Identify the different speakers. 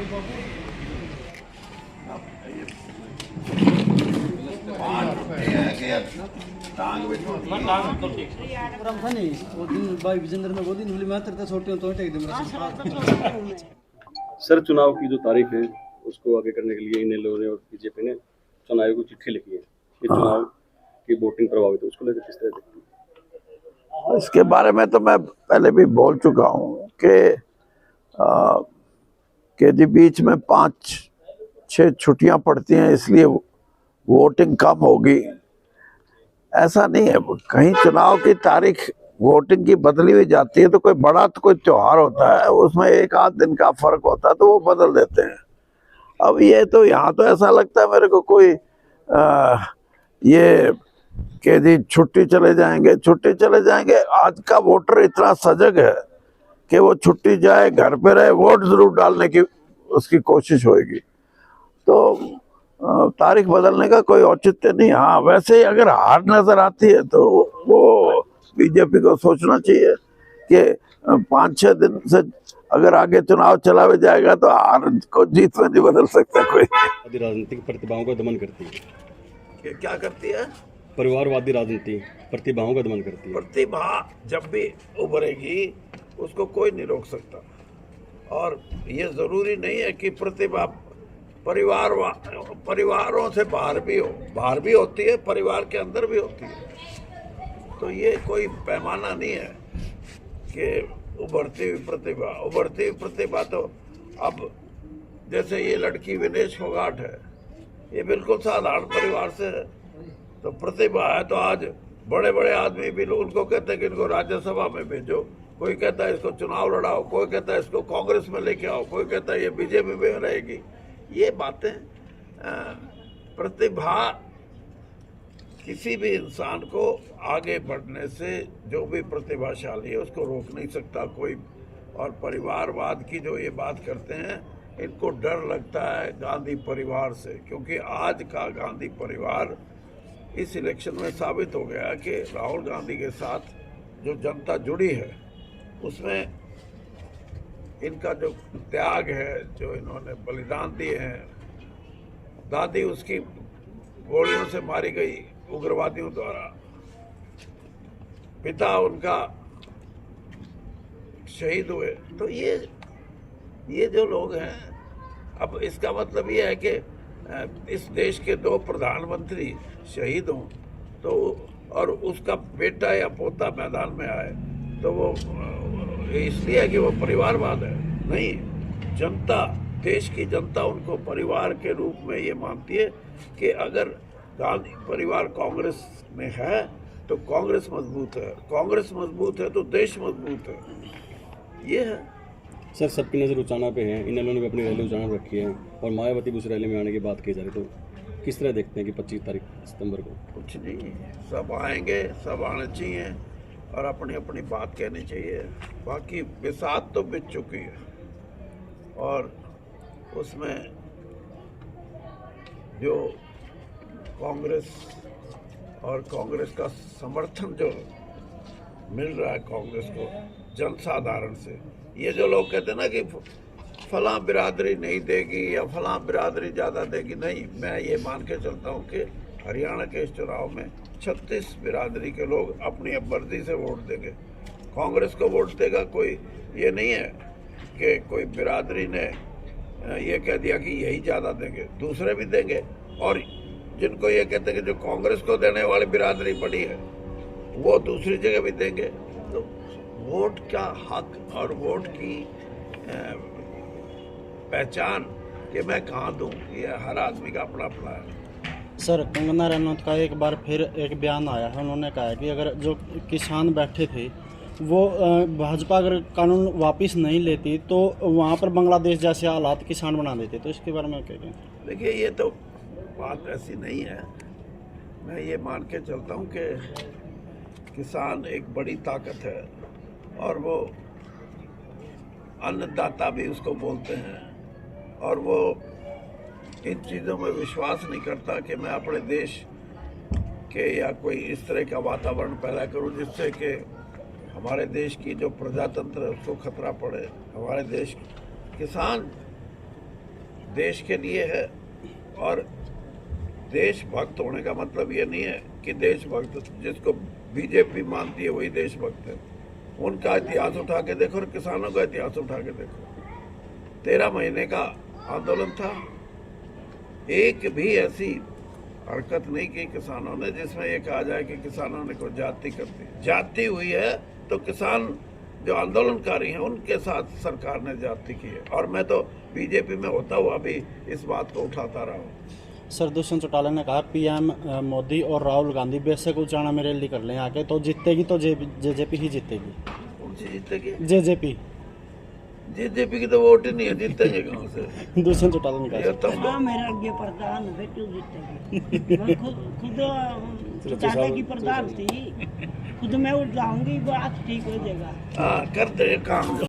Speaker 1: था नहीं वो दिन भाई विजेंद्र ने बोली बोली मैं तेरे छोटे तो टेक दूंगा।
Speaker 2: सर, चुनाव की जो तारीख है उसको आगे करने के लिए इन लोगों ने और बीजेपी ने चुनाव आयोग को चिट्ठी लिखी है कि चुनाव की वोटिंग प्रभावित है, उसको लेकर किस तरह देखते हैं?
Speaker 3: इसके बारे में तो मैं पहले भी बोल चुका हूँ कि जी बीच में 5-6 छुट्टियां पड़ती हैं इसलिए वोटिंग कम होगी, ऐसा नहीं है। कहीं चुनाव की तारीख वोटिंग की बदली हुई जाती है तो कोई बड़ा तो कोई त्योहार होता है उसमें 1-8 दिन का फर्क होता है तो वो बदल देते हैं। अब ये तो यहाँ तो ऐसा लगता है मेरे को कोई ये कि जी छुट्टी चले जाएंगे। आज का वोटर इतना सजग है कि वो छुट्टी जाए घर पे रहे वोट जरूर डालने की उसकी कोशिश होगी, तो तारीख बदलने का कोई औचित्य नहीं। हाँ, वैसे ही अगर हार नजर आती है तो वो बीजेपी को सोचना चाहिए कि 5-6 दिन से अगर आगे चुनाव चला भी जाएगा तो हार को जीत में नहीं बदल सकता कोई।
Speaker 2: राजनीतिक प्रतिभाओं का दमन करती है।
Speaker 3: क्या करती है?
Speaker 2: परिवारवादी राजनीति प्रतिभाओं का दमन करती है।
Speaker 3: प्रतिभा जब भी उभरेगी उसको कोई नहीं रोक सकता, और ये जरूरी नहीं है कि प्रतिभा परिवारों से बाहर भी होती है, परिवार के अंदर भी होती है। तो ये कोई पैमाना नहीं है कि उभरती हुई प्रतिभा तो अब जैसे ये लड़की विनेश फोगाट है, ये बिल्कुल साधारण परिवार से है, तो प्रतिभा है। तो आज बड़े बड़े आदमी भी उनको कहते हैं कि इनको राज्यसभा में भेजो, कोई कहता है इसको चुनाव लड़ाओ, कोई कहता है इसको कांग्रेस में लेके आओ, कोई कहता है ये बीजेपी में रहेगी। ये बातें प्रतिभा किसी भी इंसान को आगे बढ़ने से, जो भी प्रतिभाशाली है उसको रोक नहीं सकता कोई। और परिवारवाद की जो ये बात करते हैं, इनको डर लगता है गांधी परिवार से, क्योंकि आज का गांधी परिवार इस इलेक्शन में साबित हो गया कि राहुल गांधी के साथ जो जनता जुड़ी है उसमें इनका जो त्याग है, जो इन्होंने बलिदान दिए हैं, दादी उसकी गोलियों से मारी गई उग्रवादियों द्वारा, पिता उनका शहीद हुए, तो ये जो लोग हैं, अब इसका मतलब ये है कि इस देश के 2 प्रधानमंत्री शहीद हों तो और उसका बेटा या पोता मैदान में आए तो वो इसलिए कि वो परिवारवाद है? नहीं, जनता, देश की जनता उनको परिवार के रूप में ये मानती है कि अगर गांधी परिवार कांग्रेस में है तो कांग्रेस मजबूत है, कांग्रेस मजबूत है तो देश मजबूत है। ये है
Speaker 2: सर। सबकी नज़र उचाना पे है, इन लोगों ने भी अपनी रैली उचाना रखी है और मायावती भी उस रैली में आने की बात की जा रही, तो किस तरह देखते हैं कि 25 तारीख सितंबर को?
Speaker 3: कुछ नहीं, सब आएंगे, सब आने चाहिए और अपनी अपनी बात कहनी चाहिए। बाकी बिसात तो बिच चुकी है और उसमें जो कांग्रेस और कांग्रेस का समर्थन जो मिल रहा है कांग्रेस को जनसाधारण से, ये जो लोग कहते हैं ना कि फलां बिरादरी नहीं देगी या फलां बिरादरी ज़्यादा देगी, नहीं, मैं ये मान के चलता हूँ कि हरियाणा के इस चुनाव में 36 बिरादरी के लोग अपनी मर्जी से वोट देंगे। कांग्रेस को वोट देगा कोई, ये नहीं है कि कोई बिरादरी ने ये कह दिया कि यही ज़्यादा देंगे, दूसरे भी देंगे। और जिनको ये कहते हैं कि जो कांग्रेस को देने वाली बिरादरी बड़ी है वो दूसरी जगह भी देंगे। तो वोट का हक और वोट की पहचान कि मैं कहाँ दूँ, ये हर आदमी का अपना अपना है।
Speaker 1: सर, कंगना रनौत का एक बार फिर एक बयान आया है, उन्होंने कहा है कि अगर जो किसान बैठे थे वो भाजपा अगर कानून वापस नहीं लेती तो वहाँ पर बांग्लादेश जैसे हालात किसान बना देते, तो इसके बारे में क्या कहें?
Speaker 3: देखिए, ये तो बात ऐसी नहीं है। मैं ये मान के चलता हूँ कि किसान एक बड़ी ताकत है और वो अन्नदाता भी उसको बोलते हैं, और वो इन चीज़ों में विश्वास नहीं करता कि मैं अपने देश के या कोई इस तरह का वातावरण पैदा करूं जिससे कि हमारे देश की जो प्रजातंत्र है उसको खतरा पड़े। हमारे देश किसान देश के लिए है। और देशभक्त होने का मतलब ये नहीं है कि देशभक्त जिसको बीजेपी मानती है वही देशभक्त है। उनका इतिहास उठा के देखो और किसानों का इतिहास उठा के देखो। 13 महीने का आंदोलन था, एक भी ऐसी हरकत नहीं की किसानों ने जिसमें ये कहा जाए कि किसानों ने कोई जाति कर दी। जाति हुई है तो किसान जो आंदोलनकारी हैं उनके साथ सरकार ने जाति की है। और मैं तो बीजेपी में होता हुआ भी इस बात को उठाता रहा हूँ।
Speaker 1: सर दुष्यंत चौटाला ने कहा पीएम मोदी और राहुल गांधी बेशक उचाना में रैली कर लें आके तो जीतेगी तो जेजेपी ही जीतेगी।
Speaker 3: कौन सी जीतेगी?
Speaker 1: जेजेपी
Speaker 3: जेजेपी की तो वोट ही नहीं है, जीतेंगे कहाँ से?
Speaker 1: दुष्यंत चौटाला ने कहा।
Speaker 3: ये तो
Speaker 4: हाँ, मेरा आगे प्रधान है, तू जीतेगी। मैं खुद चौटाला की प्रधान थी, खुद मैं उठ जाऊंगी, बात ठीक हो जाएगा।
Speaker 3: हाँ, करते हैं काम।